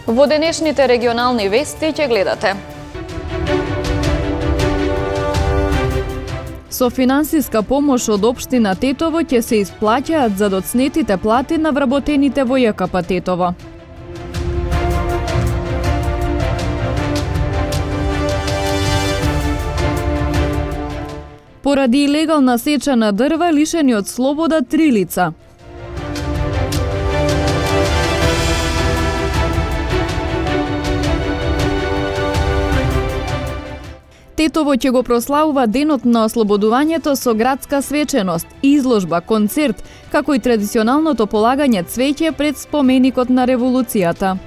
Во денешните регионални вести ќе гледате. Со финансиска помош од општина Тетово ќе се исплаќаат за доцнетите плати на вработените во ЈКП Тетово. Поради илегална сеча на дрва, лишени од слобода 3 лица. Тетово ќе го прославува денот на ослободувањето со градска свеченост, изложба, концерт, како и традиционалното полагање цвеќе пред споменикот на револуцијата.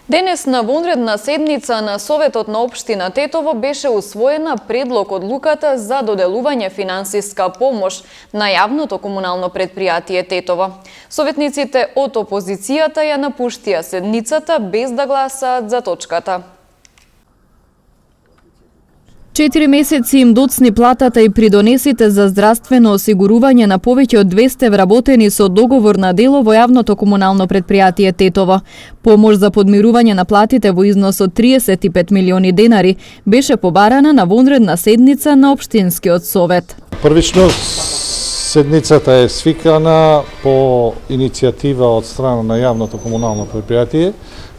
Денес на вонредна седница на Советот на општина Тетово беше усвоена предлог одлуката за доделување финансиска помош на јавното комунално предпријатие Тетово. Советниците од опозицијата ја напуштија седницата без да гласаат за точката. 4 месеци им доцни платата и придонесите за здравствено осигурување на повеќе од 200 вработени со договор на дело во јавното комунално предпријатие Тетово. Помош за подмирување на платите во износ од 35 милиони денари беше побарана на вонредна седница на Општинскиот совет. Првично седницата е свикана по иницијатива од страна на јавното комунално предпријатие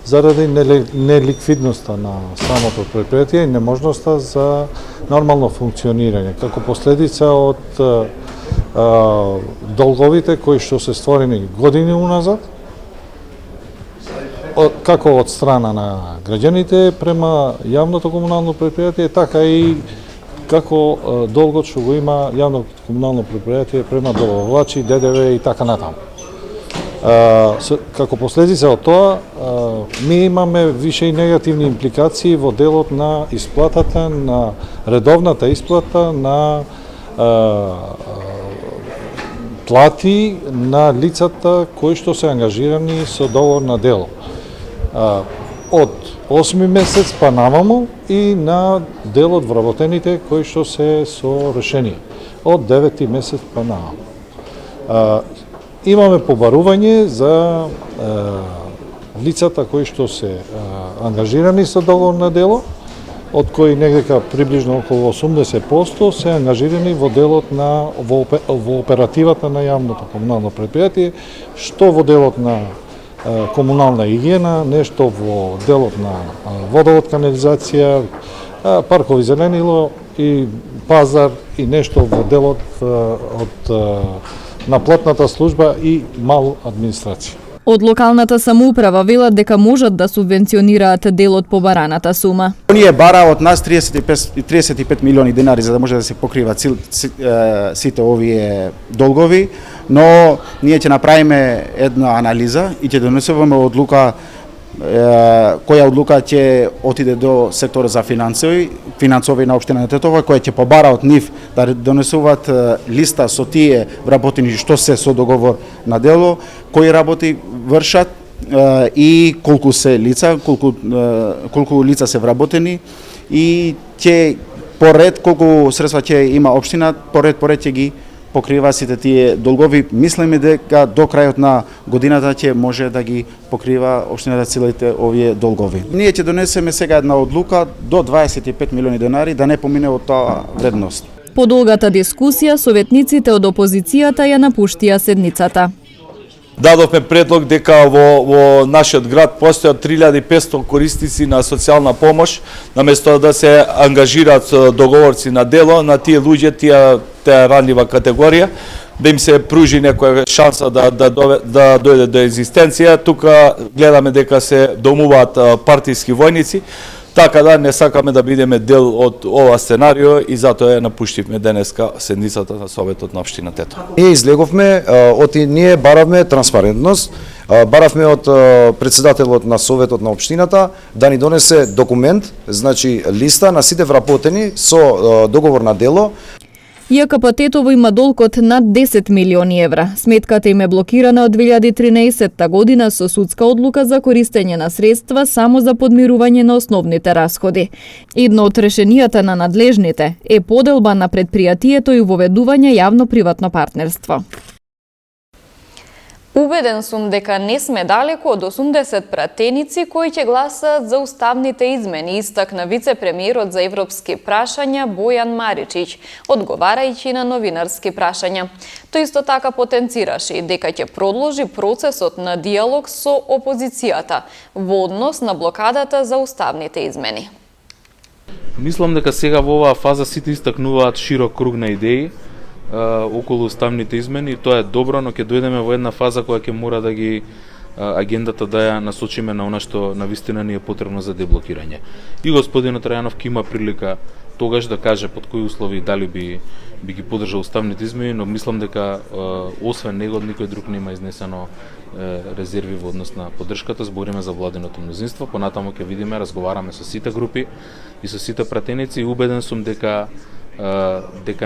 заради неликвидноста на самото предпријатие и неможноста за нормално функционирање, како последица од долговите кои што се створени години уназад, како од страна на граѓаните према јавното комунално предпријатие, така и како долгот што го има јавното комунално предпријатие према добавувачи, ДДВ и така натаму. Како последица од тоа, ми имаме више и негативни импликации во делот на исплатата, на редовната исплата на плати на лицата кои што се ангажирани со договор на дело. Од 8 месец па наваму и на дел од вработените кои што се со решение од 9 месец па наваму. Имаме побарување за лицата кои што се ангажирани со договор на дело, од кои негдека приближно околу 80% се ангажирани во делот на во оперативата на јавното комунално предпријатие, што во делот на комунална игиена, нешто во делот на водовод, канализација, паркови зеленило и пазар и нешто во делот од на платната служба и мал администрација. Од локалната самоуправа велат дека можат да субвенционираат дел од побараната сума. Оние бара од нас 35 милиони денари за да може да се покриват сите овие долгови, но ние ќе направиме една анализа и ќе донесуваме одлука која одлука ќе отиде до сектор за финансови на општина Тетово, која ќе побара од нив да донесуваат листа со тие вработени што се со договор на дело, кои работи вршат и колку се лица, колку лица се вработени и ќе поред колку средства ќе има општина, поред ќе ги покрива сите тие долгови. Мислиме дека до крајот на годината ќе може да ги покрива општината целите овие долгови. Ние ќе донесеме сега една одлука до 25 милиони денари да не помине од таа вредност. По долгата дискусија, советниците од опозицијата ја напуштија седницата. Дадовме предлог дека во нашиот град постојат 3500 корисници на социјална помош, наместо да се ангажираат договорци на дело на тие луѓе, таа ранлива категорија, да им се пружи некоја шанса да дојде до екзистенција. Тука гледаме дека се домуваат партиски војници, така да не сакаме да бидеме дел од ова сценарио и затоа ја напуштивме денеска седницата на Советот на општина Тетово. Ние излеговме, ние баравме транспарентност, баравме од претседателот на Советот на општината да ни донесе документ, значи листа на сите вработени со договор на дело. ЈКП Тетово има долг од над 10 милиони евра. Сметката им е блокирана од 2013 година со судска одлука за користење на средства само за подмирување на основните расходи. Едно од решенијата на надлежните е поделба на предпријатието и воведување јавно-приватно партнерство. Убеден сум дека не сме далеку од 80 пратеници кои ќе гласаат за уставните измени, истакна вице-премиерот за европски прашања Бојан Маричич, одговарајќи на новинарски прашања. Тој исто така потенцираше и дека ќе продолжи процесот на диалог со опозицијата во однос на блокадата за уставните измени. Мислам дека сега во оваа фаза сите истакнуваат широк круг на идеи околу уставните измени и тоа е добро, но ќе дојдеме во една фаза која ќе мора да ги агендата да ја насочиме на она што навистина ни е потребно за деблокирање. И господинот Трајанов ќе има прилика тогаш да каже под кои услови дали би ги поддржал уставните измени, но мислам дека освен него никој друг нема изнесено резерви во однос на поддршката. Збориме за владиното мнозинство, понатаму ќе видиме, разговараме со сите групи и со сите пратеници и убеден сум дека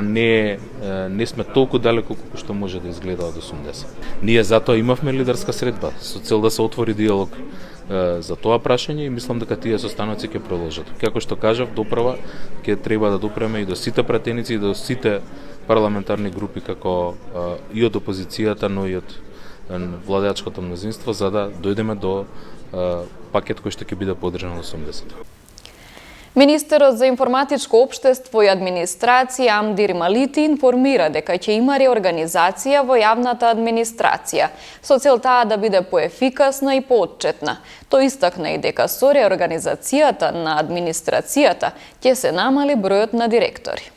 не сме толку далеко колку што може да изгледа од 80. Ние затоа имавме лидерска средба со цел да се отвори диалог за тоа прашање и мислам дека тие состаноци ќе продолжат. Како што кажав, допрва ќе треба да допреме и до сите пратеници и до сите парламентарни групи како и од опозицијата, но и од владеачкото мнозинство за да дојдеме до пакет кој што ќе биде поддржан од 80. Министерот за информатичко општество и администрација Амдир Малити информира дека ќе има реорганизација во јавната администрација, со цел таа да биде поефикасна и поотчетна. Тој истакна и дека со реорганизацијата на администрацијата ќе се намали бројот на директори.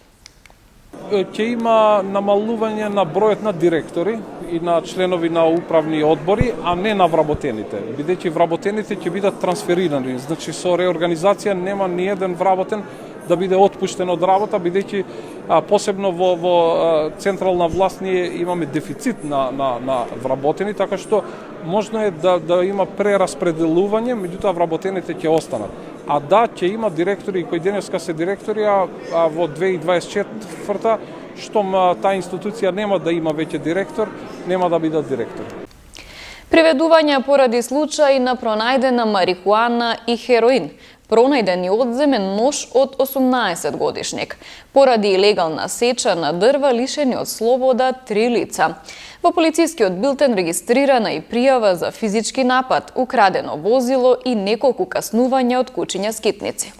Ќе има намалување на бројот на директори и на членови на управни одбори, а не на вработените. Бидејќи вработените ќе бидат трансферирани, значи со реорганизација нема ни еден вработен да биде отпуштен од работа, бидејќи посебно во централна власт ние имаме дефицит на вработени, така што можно е да има прераспределување, меѓутоа вработените ќе останат. А да, ќе има директори кои денеска се директори, а во 2024 штом таа институција нема да има веќе директор, нема да бидат директори. Приведување поради случаи на пронајдена марихуана и хероин. Пронајден и одземен нож од 18 годишник. Поради илегална сеча на дрва лишени од слобода 3 лица. Во полицискиот билтен регистрирана и пријава за физички напад, украдено возило и неколку каснувања од кучиња скитници.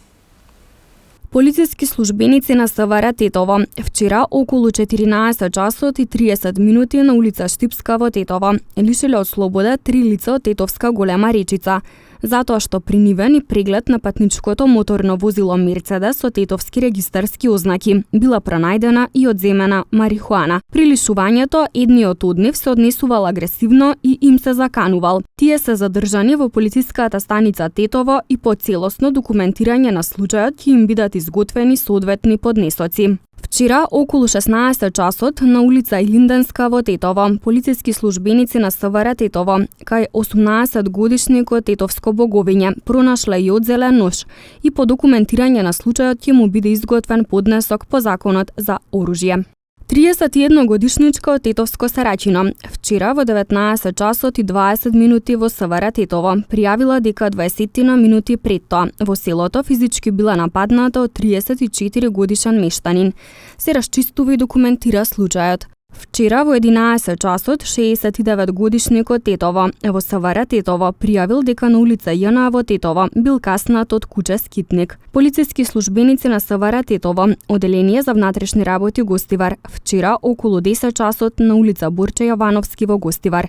Полициски службеници на СВР Тетово вчера околу 14 часот и 30 минути на улица Штипска во Тетово лишиле од слобода 3 лица од Тетовска Голема Речица, затоа што при нивен и преглед на патничкото моторно возило Мерцедес со тетовски регистарски ознаки била пронајдена и одземена марихуана. При лишувањето едниот од нив се однесувал агресивно и им се заканувал. Тие се задржани во полициската станица Тетово и по целосно документирање на случајот ќе им бидат изготвени соодветни поднесоци. Вчера, околу 16 часот, на улица Илинденска во Тетово, полициски службеници на СВР Тетово, кај 18-годишникот тетовско боговиње, пронашле и одзеле нож и по документирање на случајот ќе му биде изготвен поднесок по законот за оружје. 31-годишничка од Тетовско Сарачино, вчера во 19 часот и 20 минути во СВР Тетово, пријавила дека 20 минути пред тоа во селото физички била нападната од 34 годишен мештанин. Се расчистува и документира случајот. Вчера во 11 часот 69 годишникот Тетово во СВР Тетово пријавил дека на улица Јана во Тетово бил каснат од куче скитник. Полициски службеници на СВР Тетово, оделение за внатрешни работи Гостивар, вчера околу 10 часот на улица Борче Јовановски во Гостивар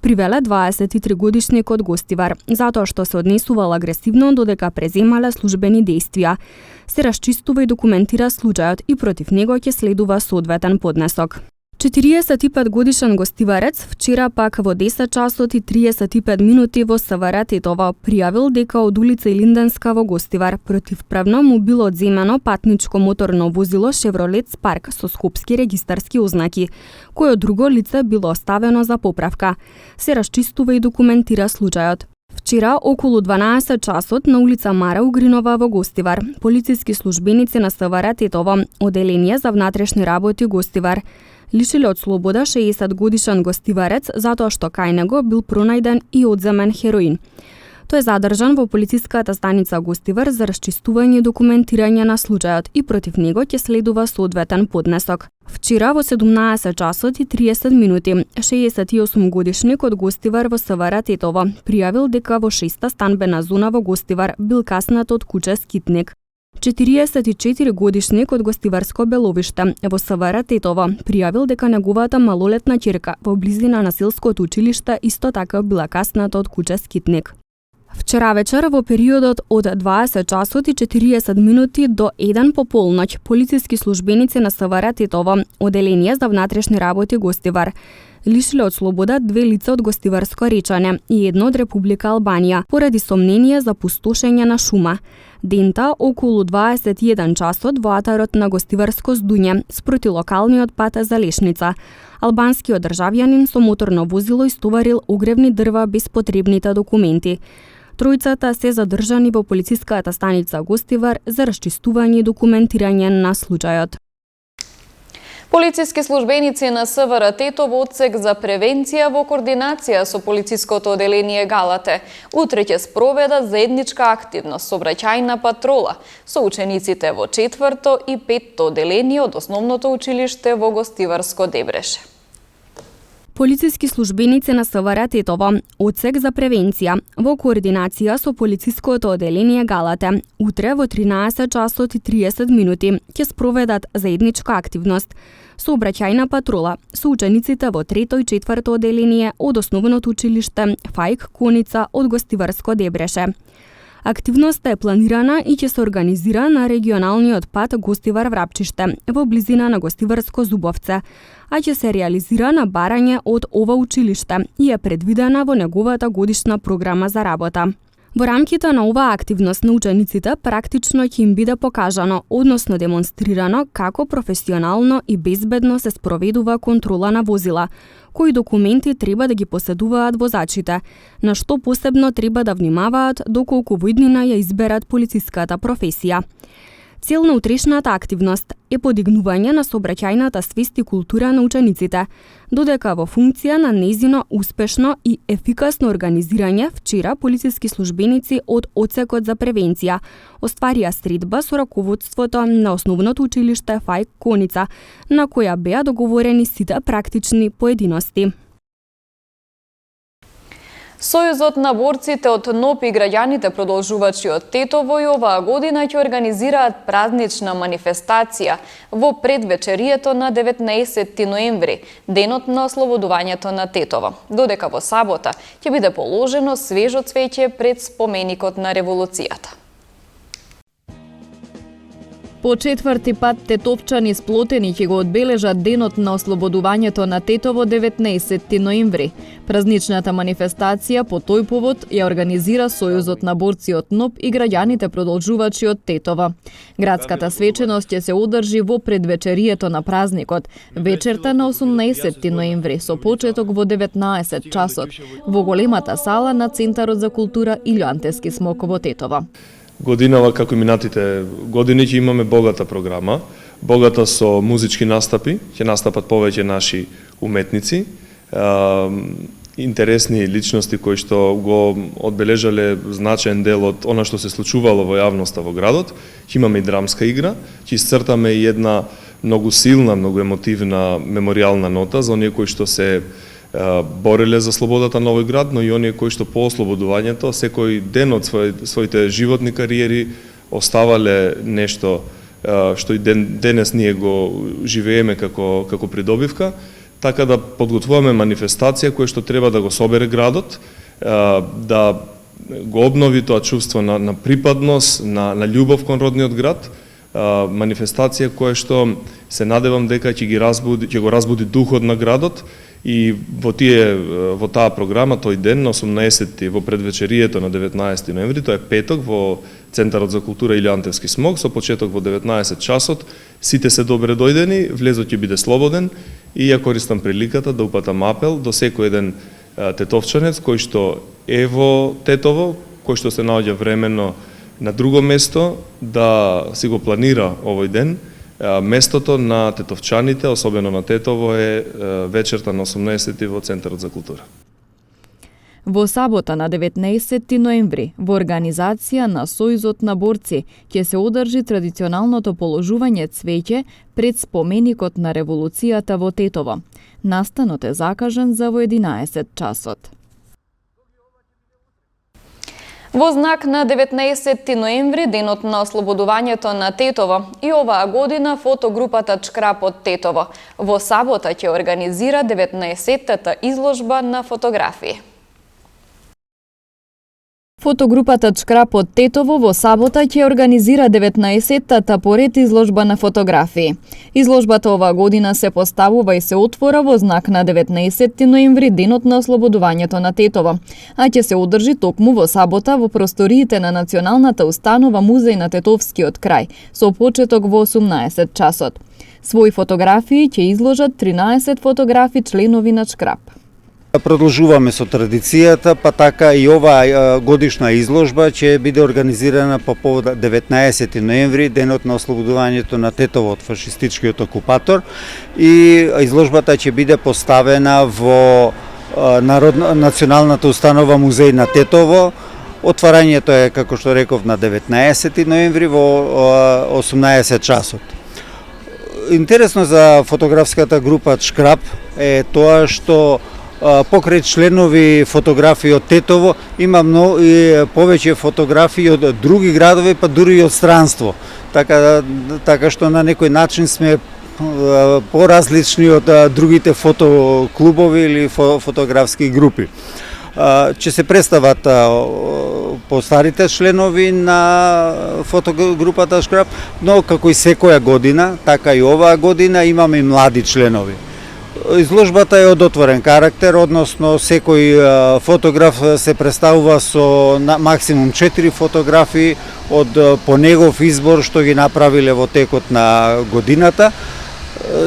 привеле 23 годишникот Гостивар затоа што се однесувал агресивно додека преземале службени дејствија. Се расчистува и документира случајот и против него ќе следува соодветен поднесок. 45 годишен гостиварец вчера пак во 10 часот и 35 минути во СВР Тетово пријавил дека од улица Илинденска во Гостивар противправно му било одземено патничко моторно возило Шевролет Спарк со скопски регистарски ознаки, кој од друго лице било оставено за поправка. Се расчистува и документира случајот. Вчера, околу 12 часот, на улица Мара Угринова во Гостивар, полициски службеници на СВР Тетово, Оделение за внатрешни работи Гостивар, лишиле од слобода 60 годишен гостиварец затоа што кај него бил пронајден и одземен хероин. Тој е задржан во полициската станица Гостивар за расчистување и документирање на случајот и против него ќе следува соодветен поднесок. Вчера во 17 часот и 30 минути, 68 годишник од Гостивар во СВР Тетово пријавил дека во 6-та станбена зона во Гостивар бил каснат од куќа скитник. 44 годишник од Гостиварско Беловиште во СВР Тетово пријавил дека неговата малолетна ќерка во близина на селското училиште исто така била касната од куќа скитник. Вчера вечер во периодот од 20 часот и 40 минути до 1 по полноќ полициски службеници на СВР Тетово, Оделение за внатрешни работи Гостивар, лишиле од слобода 2 лица од Гостиварско Речане и едно од Република Албанија поради сомнение за пустошење на шума. Дента, околу 21 часот во атарот на Гостиварско Здуње, спроти локалниот пат за Лешница, албанскиот државјанин со моторно возило истоварил огревни дрва без потребните документи. Тројцата се задржани во полициската станица Гостивар за расчистување и документирање на случајот. Полициски службеници на СВР Тетово одсек за превенција во координација со полициското оделение Галате утре ќе спроведат заедничка активност сообраќајна патрола со учениците во 4-то и 5-то оделение од основното училиште во Гостиварско Дебреше. Полициски службеници на СВР Тетово, одсек за превенција, во координација со полициското оделение Галате, утре во 13 часот и 30 минути ќе спроведат заедничка активност сообраќајна патрола со учениците во 3-то и 4-то оделение од основното училиште Фајк Коница од Гостиварско Дебреше. Активноста е планирана и ќе се организира на регионалниот пат Гостивар-Врапчиште во близина на Гостиварско Зубовце, а ќе се реализира на барање од ова училиште и е предвидена во неговата годишна програма за работа. Во рамките на оваа активност на учениците практично ќе им биде покажано, односно демонстрирано како професионално и безбедно се спроведува контрола на возила, кои документи треба да ги поседуваат возачите, на што посебно треба да внимаваат доколку во иднина ја изберат полициската професија. Цел на утрешната активност е подигнување на сообраќајната свест и култура на учениците, додека во функција на нејзино успешно и ефикасно организирање вчера полициски службеници од одсекот за превенција остварија средба со раководството на основното училиште Фајк Коница, на која беа договорени сите практични поединости. Сојузот на борците од НОП и граѓаните продолжувачи од Тетово и оваа година ќе организираат празнична манифестација во предвечерието на 19 ноември, денот на ослободувањето на Тетово, додека во сабота ќе биде положено свежо цвеќе пред споменикот на револуцијата. По 4-ти пат тетовчани сплотени ќе го одбележат денот на ослободувањето на Тетово 19 ноември. Празничната манифестација по тој повод ја организира Сојузот на борци од НОП и граѓаните продолжувачи од Тетово. Градската свеченост ќе се одржи во предвечерието на празникот, вечерта на 18 ноември со почеток во 19 часот во големата сала на Центарот за култура Илјо Антески Смок во Тетово. Годинава, како и минатите години, ќе имаме богата програма, богата со музички настапи, ќе настапат повеќе наши уметници, интересни личности кои што го одбележале значаен дел од она што се случувало во јавноста во градот. Ќе имаме и драмска игра, ќе исцртаме и една многу силна, многу емотивна меморијална нота за оние кои што се бореле за слободата на овој град, но и оние кои што по ослободувањето секој ден од своите животни кариери оставале нешто што и денес ние го живееме како придобивка, така да подготвуваме манифестација која што треба да го собере градот, да го обнови тоа чувство на припадност, на љубов кон родниот град, манифестација која што се надевам дека ќе го разбуди духот на градот. И во таа програма тој ден на 18 во предвечерието на 19 ноември, тоа е петок во Центарот за култура Илјо Антески Смок со почеток во 19 часот. Сите се добре дојдени, влезот ќе биде слободен и ја користам приликата да упатам апел до секој еден тетовчанец кој што Ево Тетово, кој што се наоѓа времено на друго место, да си го планира овој ден. Местото на тетовчаните, особено на Тетово, е вечерта на 18 во Центарот за култура. Во сабота на 19 ноември, во организација на Сојузот на борци, ќе се одржи традиционалното положување цвеќе пред споменикот на револуцијата во Тетово. Настанот е закажан за во 11 часот. Во знак на 19 ноември, денот на ослободувањето на Тетово, и оваа година фотогрупата Чкрап од Тетово во сабота ќе организира 19-тата изложба на фотографии. Фотогрупата Чкрап од Тетово во сабота ќе организира 19-тата поред изложба на фотографии. Изложбата оваа година се поставува и се отвора во знак на 19 ноември, денот на ослободувањето на Тетово, а ќе се одржи токму во сабота во просториите на Националната установа Музеј на Тетовскиот крај, со почеток во 18 часот. Своји фотографии ќе изложат 13 фотографи членови на Чкрап. Продолжуваме со традицијата, па така и оваа годишна изложба ќе биде организирана по повод 19 ноември, денот на ослободувањето на Тетово од фашистичкиот окупатор, и изложбата ќе биде поставена во Националната установа Музеј на Тетово. Отварањето е, како што реков, на 19 ноември во 18 часот. Интересно за фотографската група Чкрап е тоа што покрај членови фотографии од Тетово има повеќе фотографии од други градови, па дури и од странство. Така што на некој начин сме поразлични од другите фотоклубови или фотографски групи. Ќе се представат постарите членови на фотогрупата Чкрап, но како и секоја година, така и оваа година имаме и млади членови. Изложбата е од отворен карактер, односно секој фотограф се представува со максимум 4 фотографии од по негов избор што ги направиле во текот на годината.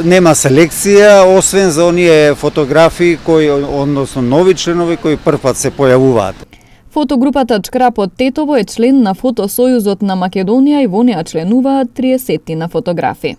Нема селекција, освен за оние фотографии односно нови членови кои првпат се појавуваат. Фотогрупата Чкрап од Тетово е член на Фотосојузот на Македонија и во неа членуваат 30 на фотографи.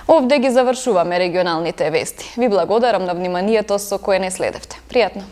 Овде ги завршуваме регионалните вести. Ви благодарам на вниманието со кое не следевте. Пријатно!